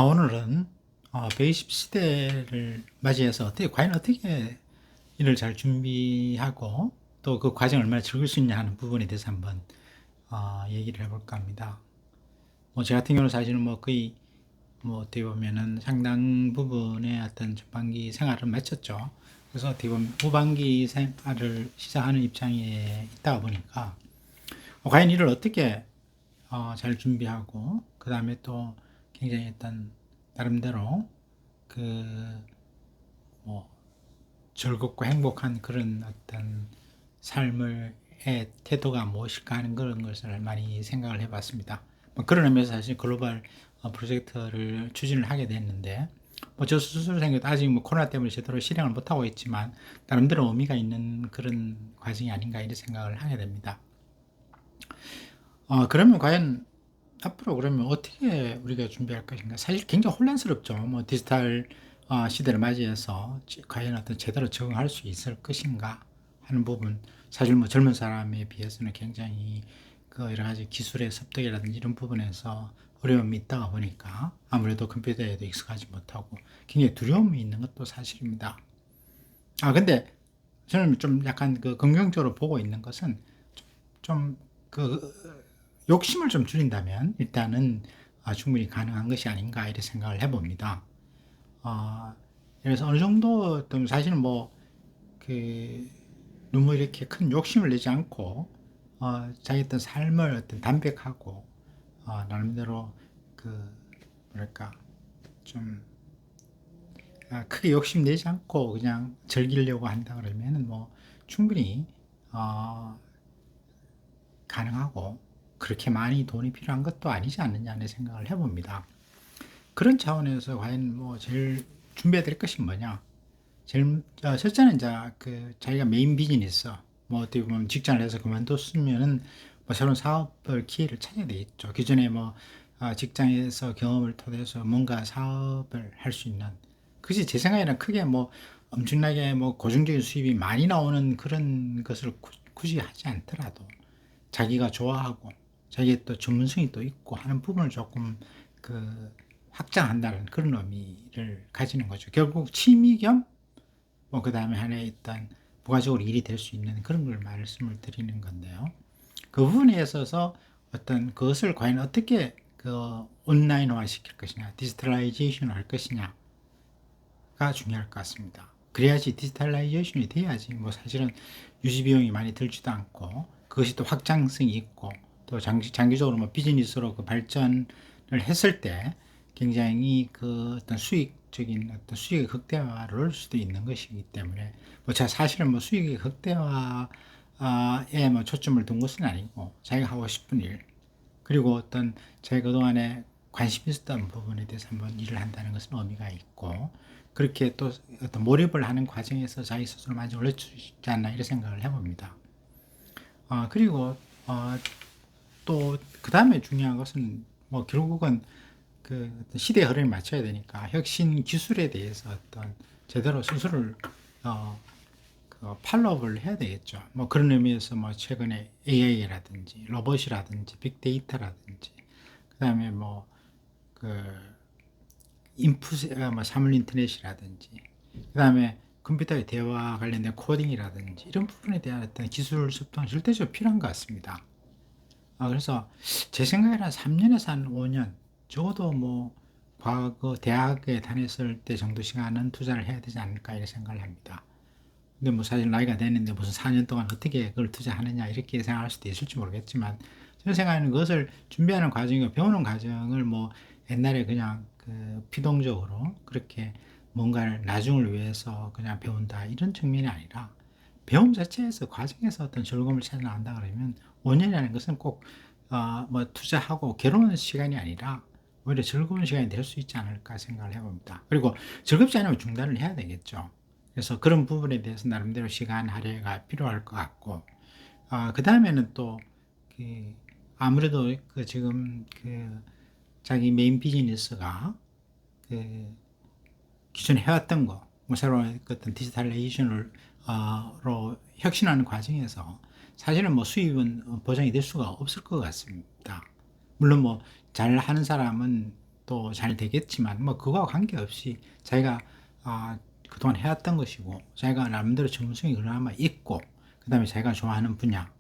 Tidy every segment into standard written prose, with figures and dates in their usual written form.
오늘은 베이십 시대를 맞이해서 과연 어떻게 일을 잘 준비하고 또 그 과정을 얼마나 즐길 수 있냐 하는 부분에 대해서 한번 얘기를 해볼까 합니다. 저 같은 경우는 사실은 거의 어떻게 보면은 상당 부분의 어떤 전반기 생활을 마쳤죠. 그래서 어떻게 보면 후반기 생활을 시작하는 입장에 있다 보니까 과연 일을 어떻게 잘 준비하고 그 다음에 또 굉장히 어떤 나름대로 뭐 즐겁고 행복한 그런 어떤 삶의 태도가 무엇일까 하는 그런 것을 많이 생각을 해봤습니다. 그런 의미에서 사실 글로벌 프로젝트를 추진을 하게 됐는데 저 스스로 생각해도 아직 코로나 때문에 제대로 실행을 못하고 있지만 나름대로 의미가 있는 그런 과정이 아닌가 이런 생각을 하게 됩니다. 그러면 과연 앞으로 그러면 어떻게 우리가 준비할 것인가? 사실 굉장히 혼란스럽죠. 디지털 시대를 맞이해서 과연 어떤 제대로 적응할 수 있을 것인가 하는 부분. 사실 젊은 사람에 비해서는 굉장히 그 여러 가지 기술의 습득이라든지 이런 부분에서 어려움이 있다가 보니까 아무래도 컴퓨터에도 익숙하지 못하고 굉장히 두려움이 있는 것도 사실입니다. 근데 저는 좀 약간 그 긍정적으로 보고 있는 것은 좀 욕심을 좀 줄인다면 일단은 충분히 가능한 것이 아닌가 이렇게 생각을 해봅니다. 그래서 어느 정도 사실은 너무 이렇게 큰 욕심을 내지 않고 자기 어떤 삶을 어떤 담백하고 나름대로 뭐랄까 좀 크게 욕심 내지 않고 그냥 즐기려고 한다 그러면은 충분히 가능하고 그렇게 많이 돈이 필요한 것도 아니지 않느냐는 생각을 해봅니다. 그런 차원에서 과연 제일 준비해야 될 것이 뭐냐? 첫째는 이제 자기가 메인 비즈니스, 어떻게 보면 직장을 해서 그만뒀으면은 새로운 사업을 기회를 찾아야 되겠죠. 기존에 직장에서 경험을 토대해서 뭔가 사업을 할 수 있는, 그것이 제 생각에는 크게 엄청나게 고정적인 수입이 많이 나오는 그런 것을 굳이 하지 않더라도 자기가 좋아하고 자기의 또 전문성이 또 있고 하는 부분을 조금 확장한다는 그런 의미를 가지는 거죠. 결국 취미 겸 그 다음에 하나의 일단 부가적으로 일이 될 수 있는 그런 걸 말씀을 드리는 건데요. 그 부분에 있어서 어떤 그것을 과연 어떻게 온라인화 시킬 것이냐, 디지털라이제이션을 할 것이냐가 중요할 것 같습니다. 그래야지 디지털라이제이션이 돼야지 사실은 유지 비용이 많이 들지도 않고 그것이 또 확장성이 있고 또 장기적으로 비즈니스로 발전을 했을 때 굉장히 어떤 수익의 극대화를 할 수도 있는 것이기 때문에 제가 사실은 수익의 극대화에 초점을 둔 것은 아니고 자기가 하고 싶은 일 그리고 어떤 제가 그동안에 관심 있었던 부분에 대해서 한번 일을 한다는 것은 의미가 있고 그렇게 또 어떤 몰입을 하는 과정에서 자기 스스로 만족을 할 수 있지 않나 이런 생각을 해봅니다. 그리고 또 그 다음에 중요한 것은 결국은 시대의 흐름에 맞춰야 되니까 혁신 기술에 대해서 어떤 제대로 스스로를 팔로우를 해야 되겠죠. 그런 의미에서 최근에 AI라든지 로봇이라든지 빅데이터라든지 그다음에 사물 인터넷이라든지 그다음에 컴퓨터의 대화 관련된 코딩이라든지 이런 부분에 대한 어떤 기술 습득은 절대적으로 필요한 것 같습니다. 그래서 제 생각에는 3년에서 한 5년 적어도 과거 대학에 다녔을 때 정도 시간은 투자를 해야 되지 않을까 이렇게 생각을 합니다. 근데 사실 나이가 됐는데 무슨 4년 동안 어떻게 그걸 투자하느냐 이렇게 생각할 수도 있을지 모르겠지만 저는 생각하는 것을 준비하는 과정이고 배우는 과정을 옛날에 그냥 피동적으로 그렇게 뭔가를 나중을 위해서 그냥 배운다 이런 측면이 아니라 배움 자체에서 과정에서 어떤 즐거움을 찾아 나간다 그러면 5년이라는 것은 꼭 투자하고 괴로운 시간이 아니라 오히려 즐거운 시간이 될 수 있지 않을까 생각을 해봅니다. 그리고 즐겁지 않으면 중단을 해야 되겠죠. 그래서 그런 부분에 대해서 나름대로 시간 할애가 필요할 것 같고, 그 다음에는 또, 아무래도 지금 자기 메인 비즈니스가 기존에 해왔던 거, 새로운 어떤 디지털레이션을 로 혁신하는 과정에서 사실은 수입은 보장이 될 수가 없을 것 같습니다. 물론 잘 하는 사람은 또 잘 되겠지만 뭐 그거와 관계없이 자기가 그동안 해왔던 것이고 자기가 나름대로 전문성이 그나마 있고 그다음에 자기가 좋아하는 분야.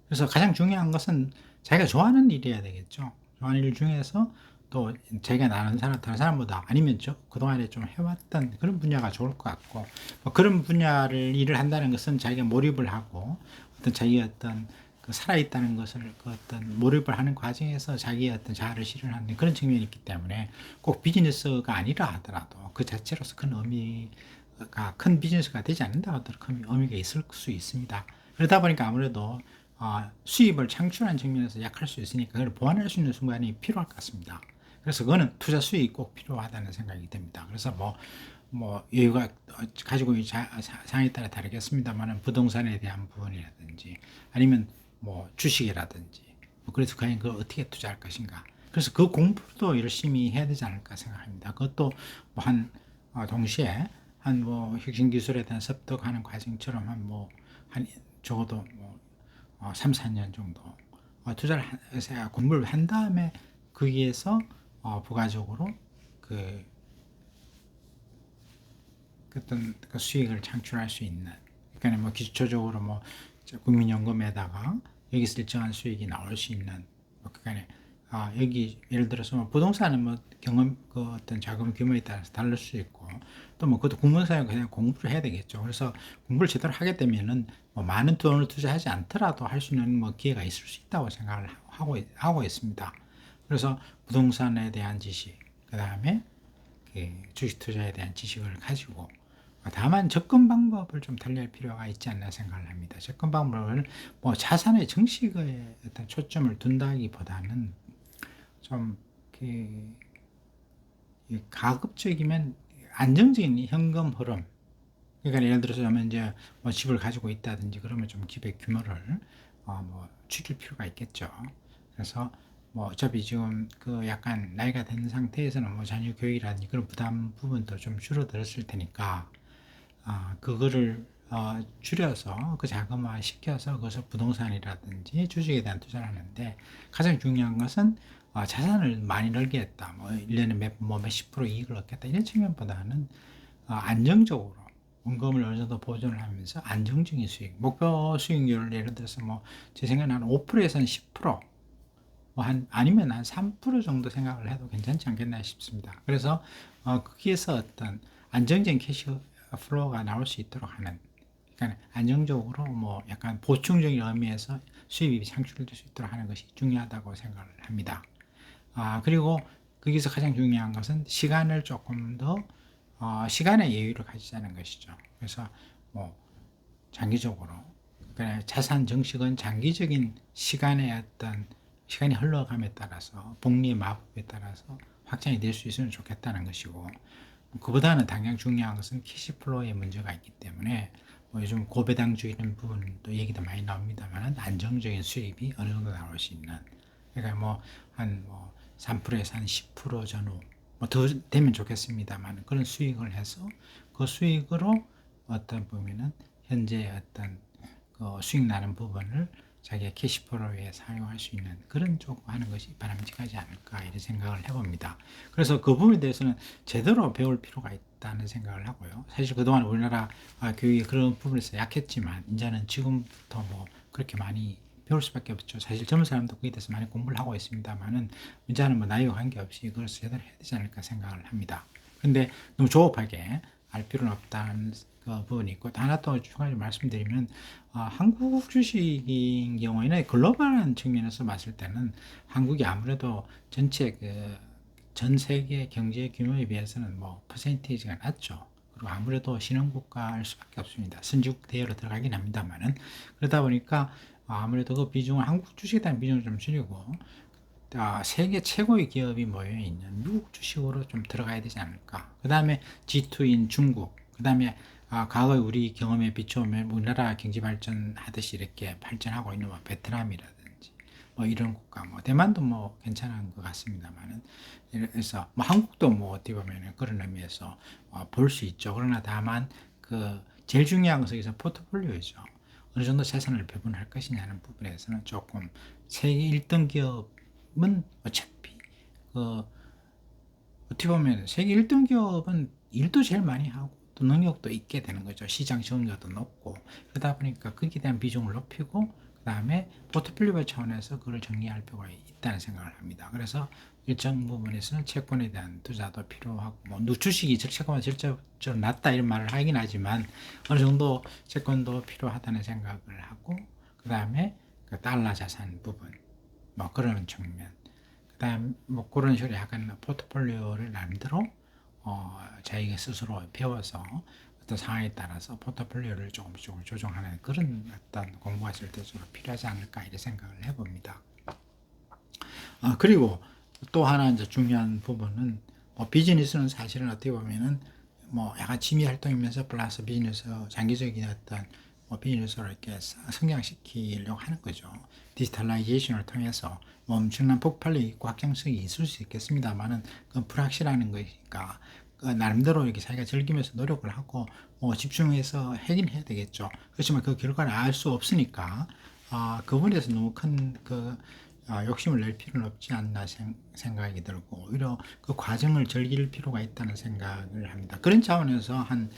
그래서 가장 중요한 것은 자기가 좋아하는 일이어야 되겠죠. 좋아하는 일 중에서 또 자기가 나는 사람 다른 사람보다 아니면 그동안에 좀 해왔던 그런 분야가 좋을 것 같고 뭐 그런 분야를 일을 한다는 것은 자기가 몰입을 하고 어떤 자기의 어떤 그 살아있다는 것을 그 어떤 몰입을 하는 과정에서 자기의 어떤 자아를 실현하는 그런 측면이 있기 때문에 꼭 비즈니스가 아니라 하더라도 그 자체로서 큰 의미가 큰 비즈니스가 되지 않는다 하더라도 큰 의미가 있을 수 있습니다. 그러다 보니까 아무래도 수입을 창출하는 측면에서 약할 수 있으니까 그걸 보완할 수 있는 순간이 필요할 것 같습니다. 그래서 그거는 투자 수익이 꼭 필요하다는 생각이 듭니다. 그래서 뭐 여유가 가지고 있는 상황에 따라 다르겠습니다만 부동산에 대한 부분이라든지 아니면 뭐 주식이라든지 뭐 그래서 과연 그걸 어떻게 투자할 것인가. 그래서 그 공부도 열심히 해야 되지 않을까 생각합니다. 그것도 뭐 동시에 한 뭐 혁신 기술에 대한 습득하는 과정처럼 한 적어도 3, 4년 정도 투자를 해서 공부를 한 다음에 거기에서 부가적으로 그 어떤 그 수익을 창출할 수 있는, 그러니까 뭐 기초적으로 뭐 국민연금에다가 여기서 일정한 수익이 나올 수 있는, 그러니까 여기 예를 들어서 뭐 부동산은 뭐 경험 그 어떤 자금 규모에 따라서 다를 수 있고 또 뭐 그것도 공무원사에 그냥 공부를 해야 되겠죠. 그래서 공부를 제대로 하게 되면은 뭐 많은 돈을 투자하지 않더라도 할 수 있는 뭐 기회가 있을 수 있다고 생각을 하고 있습니다. 그래서 부동산에 대한 지식, 그 다음에 주식 투자에 대한 지식을 가지고 다만 접근 방법을 좀 달리할 필요가 있지 않나 생각을 합니다. 접근 방법을 뭐 자산의 증식에 어떤 초점을 둔다기보다는 좀 가급적이면 안정적인 현금 흐름. 그러니까 예를 들어서 이제 뭐 집을 가지고 있다든지 그러면 좀 기백 규모를 뭐 줄일 필요가 있겠죠. 그래서 뭐 어차피 지금 그 약간 나이가 된 상태에서는 뭐 자녀 교육이라든지 그런 부담 부분도 좀 줄어들었을 테니까 그거를 줄여서 그 자금화 시켜서 그것을 부동산이라든지 주식에 대한 투자를 하는데 가장 중요한 것은 자산을 많이 늘겠다. 뭐 1년에 몇십 프로 이익을 얻겠다. 이런 측면보다는 안정적으로 원금을 어느 정도 보존을 하면서 안정적인 수익, 목표 수익률을 예를 들어서 뭐 제 생각에는 한 5%에서 한 10%, 아니면 한 3% 정도 생각을 해도 괜찮지 않겠나 싶습니다. 그래서 거기에서 어떤 안정적인 캐시 플로우가 나올 수 있도록 하는, 그러니까 안정적으로 뭐 약간 보충적인 의미에서 수입이 창출될 수 있도록 하는 것이 중요하다고 생각을 합니다. 그리고 거기서 가장 중요한 것은 시간을 조금 더 시간의 여유를 가지자는 것이죠. 그래서 뭐 장기적으로, 그러니까 자산 증식은 장기적인 시간의 어떤 시간이 흘러감에 따라서 복리의 마법에 따라서 확장이 될 수 있으면 좋겠다는 것이고, 그보다는 당장 중요한 것은 캐시플로우의 문제가 있기 때문에 뭐 요즘 고배당주 이런 부분도 얘기도 많이 나옵니다만 안정적인 수입이 어느 정도 나올 수 있는, 그러니까 한 3%에서 한 10% 전후 뭐 더 되면 좋겠습니다만 그런 수익을 해서 그 수익으로 어떤 보면은 현재 어떤 그 수익 나는 부분을 자기의 캐시플로우에 사용할 수 있는 그런 쪽 하는 것이 바람직하지 않을까 이런 생각을 해봅니다. 그래서 그 부분에 대해서는 제대로 배울 필요가 있다는 생각을 하고요. 사실 그동안 우리나라 교육이 그런 부분에서 약했지만 이제는 지금부터 뭐 그렇게 많이 배울 수밖에 없죠. 사실 젊은 사람도 그에 대해서 많이 공부를 하고 있습니다만은 문제는 뭐 나이와 관계없이 그걸 제대로 해야 되지 않을까 생각을 합니다. 근데 너무 조급하게 알 필요는 없다는 그 부분이 있고, 하나 또 추가로 말씀드리면 한국 주식인 경우에는 글로벌한 측면에서 봤을 때는 한국이 아무래도 전체 전 세계 경제 규모에 비해서는 뭐 퍼센테이지가 낮죠. 그리고 아무래도 신흥국가일 수밖에 없습니다. 선진국 대열로 들어가긴 합니다만은, 그러다 보니까 아무래도 그 비중을 한국 주식에 대한 비중을 좀 줄이고 세계 최고의 기업이 모여있는 미국 주식으로 좀 들어가야 되지 않을까. 그 다음에 G2인 중국, 그 다음에 과거에 우리 경험에 비춰보면 우리나라 경제 발전하듯이 이렇게 발전하고 있는 뭐 베트남이라든지 뭐 이런 국가, 뭐 대만도 뭐 괜찮은 것 같습니다만은, 그래서 뭐 한국도 뭐 어떻게 보면 그런 의미에서 볼 수 있죠. 그러나 다만 그 제일 중요한 것은 여기서 포트폴리오죠. 어느 정도 자산을 배분할 것이냐는 부분에서는 조금 세계 1등 기업은 어차피 그 어떻게 보면 세계 1등 기업은 일도 제일 많이 하고 또 능력도 있게 되는 거죠. 시장 점유율도 높고 그러다 보니까 거기에 대한 비중을 높이고 그 다음에 포트폴리오 차원에서 그걸 정리할 필요가 있다는 생각을 합니다. 그래서 일정 부분에서는 채권에 대한 투자도 필요하고 뭐 주식이 채권보다 실질적으로 낮다 이런 말을 하긴 하지만 어느 정도 채권도 필요하다는 생각을 하고 그 다음에 그 달러 자산 부분 뭐 그런 측면 그다음 뭐 그런 식으로 약간 포트폴리오를 나름대로 자기가 스스로 배워서 어떤 상황에 따라서 포트폴리오를 조금씩 조정하는 그런 어떤 공부가 절대적으로 필요하지 않을까 이렇게 생각을 해봅니다. 그리고 또 하나 이제 중요한 부분은 비즈니스는 사실은 어떻게 보면은 뭐 약간 취미 활동이면서 플러스 비즈니스 장기적인 어떤 비즈니스를 이렇게 성장시키려고 하는 거죠. 디지털라이제이션을 통해서 엄청난 폭발력이 있고 확장성이 있을 수 있겠습니다만은 그 불확실한 거니까 나름대로 이렇게 자기가 즐기면서 노력을 하고 집중해서 하긴 해야 되겠죠. 그렇지만 그 결과를 알 수 없으니까 그 부분에서 너무 큰그 욕심을 낼 필요는 없지 않나 생각이 들고 오히려 그 과정을 즐길 필요가 있다는 생각을 합니다. 그런 차원에서 한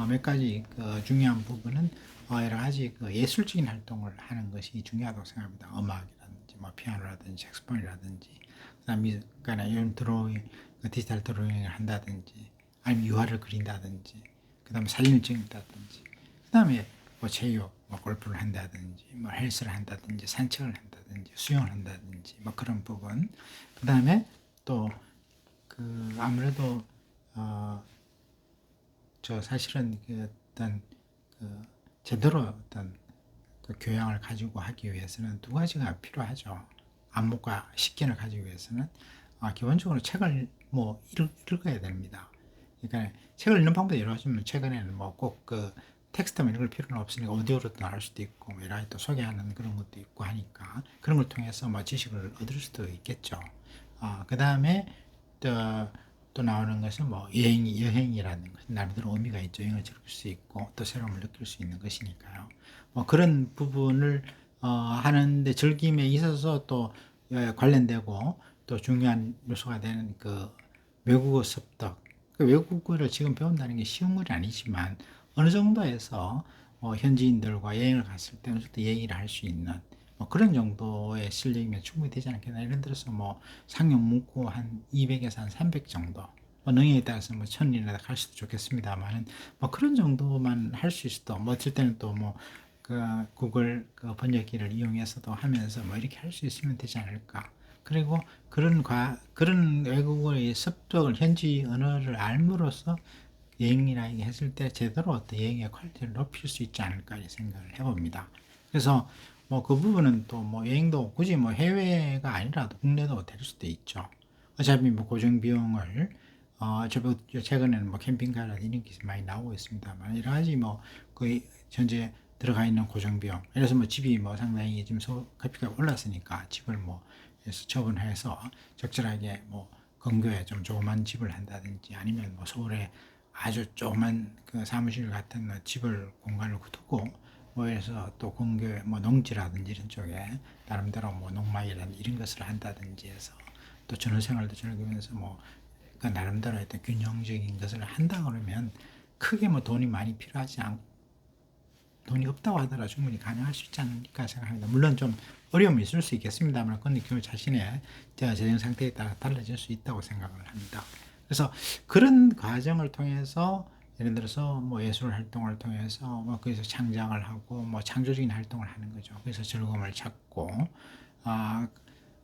몇 가지 그 중요한 부분은 여러 가지 그 예술적인 활동을 하는 것이 중요하다고 생각합니다. 음악이라든지 뭐 피아노라든지 색소폰이라든지 그다음에 이런 드로잉, 디지털 드로잉을 한다든지 아니면 유화를 그린다든지 그다음에 사진을 찍는다든지 그다음에 뭐 체육, 뭐 골프를 한다든지 뭐 헬스를 한다든지 산책을 한다든지 수영을 한다든지 뭐 그런 부분 그다음에 또 그 아무래도 저 사실은 그 어떤 그 제대로 어떤 그 교양을 가지고 하기 위해서는 두 가지가 필요하죠. 안목과 식견을 가지기 위해서는 기본적으로 책을 뭐 읽어야 됩니다. 그러니까 책을 읽는 방법이 여러 가지면 최근에는 뭐 꼭 그 텍스트만 읽을 필요는 없으니까 오디오로도 나올 수도 있고 뭐 여러 가지 또 소개하는 그런 것도 있고 하니까 그런 걸 통해서 뭐 지식을 얻을 수도 있겠죠. 그 다음에 또 나오는 것은 뭐 여행이라는 것 나름대로 의미가 있죠. 여행을 즐길 수 있고 또 새로움을 느낄 수 있는 것이니까요. 뭐 그런 부분을 하는데 즐김에 있어서 또 관련되고 또 중요한 요소가 되는 그 외국어 습득. 그 외국어를 지금 배운다는 게 쉬운 건 아니지만 어느 정도에서 현지인들과 여행을 갔을 때 어느 정도 얘기를 할 수 있는 뭐 그런 정도의 실력이면 충분히 되지 않겠나. 예를 들어서 뭐 상용 문구 한 200에서 한 300 정도. 뭐 능력에 따라서 뭐 1000이나 갈 수도 좋겠습니다만은 뭐 그런 정도만 할 수 있어도 뭐 어쩔 때는 또 뭐 그 구글 그 번역기를 이용해서도 하면서 뭐 이렇게 할 수 있으면 되지 않을까. 그리고 그런 외국어의 습득을 현지 언어를 알므로써 여행이나 이게 했을 때 제대로 어떤 여행의 퀄리티를 높일 수 있지 않을까 이 생각을 해봅니다. 그래서 뭐 그 부분은 또 뭐 여행도 굳이 뭐 해외가 아니라도 국내도 될 수도 있죠. 어차피 뭐 고정 비용을 최근에는 뭐 캠핑카라 이런 게 많이 나오고 있습니다만 여러 가지 뭐 거의 현재 들어가 있는 고정 비용. 그래서 뭐 집이 뭐 상당히 지금 값이 올랐으니까 집을 뭐 해서 처분해서 적절하게 뭐 근교에 좀 조그만 집을 한다든지 아니면 뭐 서울에 아주 조그만 그 사무실 같은 집을 공간을 두고 뭐 해서 또 근교에 뭐 농지라든지 이런 쪽에 나름대로 뭐 농마이라든지 이런 것을 한다든지 해서 또 전후생활도 즐기면서 뭐그 나름대로 어떤 균형적인 것을 한다 그러면 크게 뭐 돈이 많이 필요하지 않고 돈이 없다고 하더라도 충분히 가능할 수 있지 않을까 생각합니다. 물론 좀 어려움이 있을 수 있겠습니다만 그건 그 자신의 재정 상태에 따라 달라질 수 있다고 생각을 합니다. 그래서 그런 과정을 통해서 예를 들어서 뭐 예술 활동을 통해서 뭐 거기서 창작을 하고 뭐 창조적인 활동을 하는 거죠. 그래서 즐거움을 찾고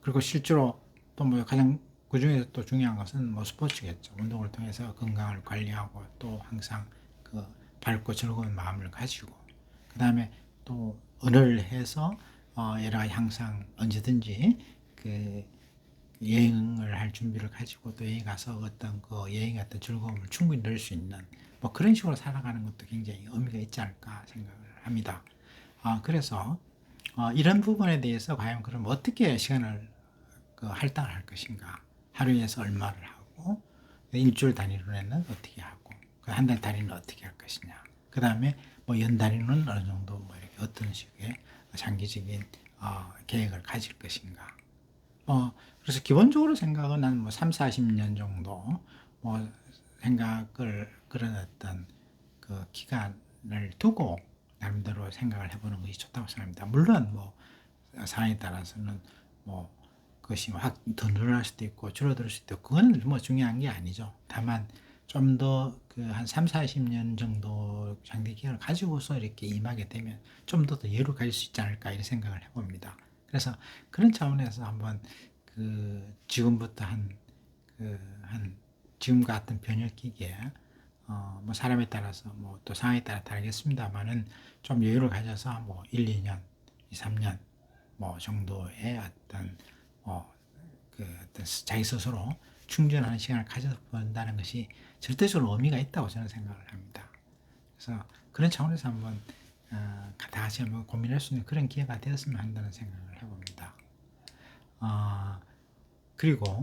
그리고 실제로 또 뭐 가장 그 중에서 또 중요한 것은 뭐 스포츠겠죠. 운동을 통해서 건강을 관리하고 또 항상 그 밝고 즐거운 마음을 가지고 그 다음에 또 언어를 해서 여러 가지 항상 언제든지 그 여행을 할 준비를 가지고 또 여행 가서 어떤 그 여행의 어떤 즐거움을 충분히 넣을 수 있는 뭐 그런 식으로 살아가는 것도 굉장히 의미가 있지 않을까 생각을 합니다. 그래서 이런 부분에 대해서 과연 그럼 어떻게 시간을 그 할당을 할 것인가? 하루에서 얼마를 하고 일주일 단위로는 어떻게 하고 한 달 단위는 어떻게 할 것이냐? 그 다음에 뭐 연 단위는 어느 정도 뭐 이렇게 어떤 식의 장기적인 계획을 가질 것인가? 그래서 기본적으로 생각은 한 뭐 3-40년 정도 뭐 생각을 그런 어떤 그 기간을 두고 나름대로 생각을 해보는 것이 좋다고 생각합니다. 물론 뭐 상황에 따라서는 뭐 그것이 확 더 늘어날 수도 있고 줄어들 수도 있고 그건 뭐 중요한 게 아니죠. 다만 좀 더 그 한 3-40년 정도 장기 기간을 가지고서 이렇게 임하게 되면 좀 더 여유를 가질 수 있지 않을까 이런 생각을 해봅니다. 그래서 그런 차원에서 한번 그 지금부터 한 지금 같은 변혁기기에 뭐 사람에 따라서 뭐 또 상황에 따라 다르겠습니다만은 좀 여유를 가져서 뭐 1, 2년, 2, 3년 뭐 정도의 어떤 그 어떤 자기 스스로 충전하는 시간을 가져본다는 것이 절대적으로 의미가 있다고 저는 생각을 합니다. 그래서 그런 차원에서 한번 다 같이 한번 고민할 수 있는 그런 기회가 되었으면 한다는 생각을 해봅니다. 그리고